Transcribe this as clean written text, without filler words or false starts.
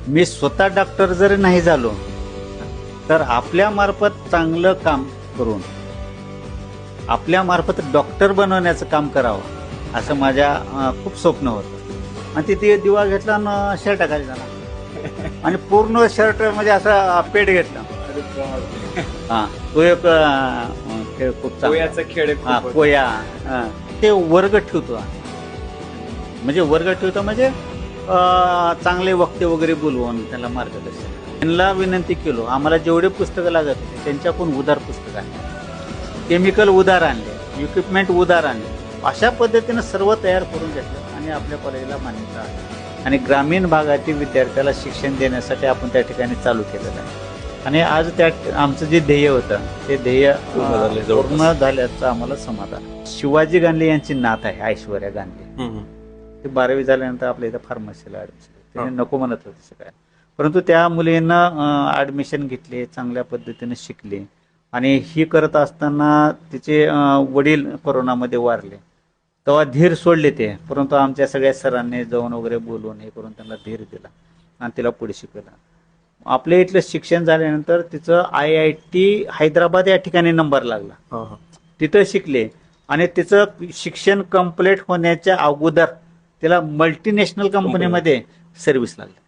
मी स्वतः डॉक्टर जरी नाही झालो तर आपल्या मार्फत चांगलं काम करून आपल्या मार्फत डॉक्टर बनवण्याचं काम करावं असं माझ्या खूप स्वप्न होतं. आणि तिथे दिवा घेतला आणि शर्ट टाकायला झाला आणि पूर्ण शर्ट म्हणजे असा पेट घेतला. हा तो एक खेळ खूप कोयाचा खेळ आहे हा खूप. कोया ते वर्ग ठेवतो म्हणजे वर्ग ठेवतो म्हणजे चांगले वक्ते वगैरे बोलवून त्याला मार्गदर्शन त्यांना विनंती केलो आम्हाला जेवढे पुस्तकं लागत होते त्यांच्याकडून उधार पुस्तक आणले, केमिकल उधार आणले, इक्विपमेंट उधार आणले. अशा पद्धतीनं सर्व तयार करून घेतलं आणि आपल्या कॉलेजला मान्यता आली आणि ग्रामीण भागातील विद्यार्थ्याला शिक्षण देण्यासाठी आपण त्या ठिकाणी चालू केलेलं आहे. आणि आज त्या आमचं जे ध्येय होतं ते ध्येय पूर्ण झाल्याचं आम्हाला समाधान. शिवाजी गांधी यांची नात आहे ऐश्वर्या गांधी. ते 12वी झाल्यानंतर आपल्या इथं फार्मसीला ऍडमिशन त्याने नको म्हणत होते तसं काय, परंतु त्या मुलीनं ऍडमिशन घेतले, चांगल्या पद्धतीने शिकले आणि ही करत असताना तिचे वडील कोरोनामध्ये वारले. तेव्हा धीर सोडले ते, परंतु आमच्या सगळ्या सरांनी जाऊन वगैरे बोलून हे करून त्यांना धीर दिला आणि तिला पुढे शिकवलं. आपल्या इथलं शिक्षण झाल्यानंतर तिचं IIT हैदराबाद या ठिकाणी नंबर लागला. तिथं शिकले आणि तिचं शिक्षण कंप्लीट होण्याच्या अगोदर तिला मल्टीनॅशनल कंपनीमध्ये सर्व्हिस लागली.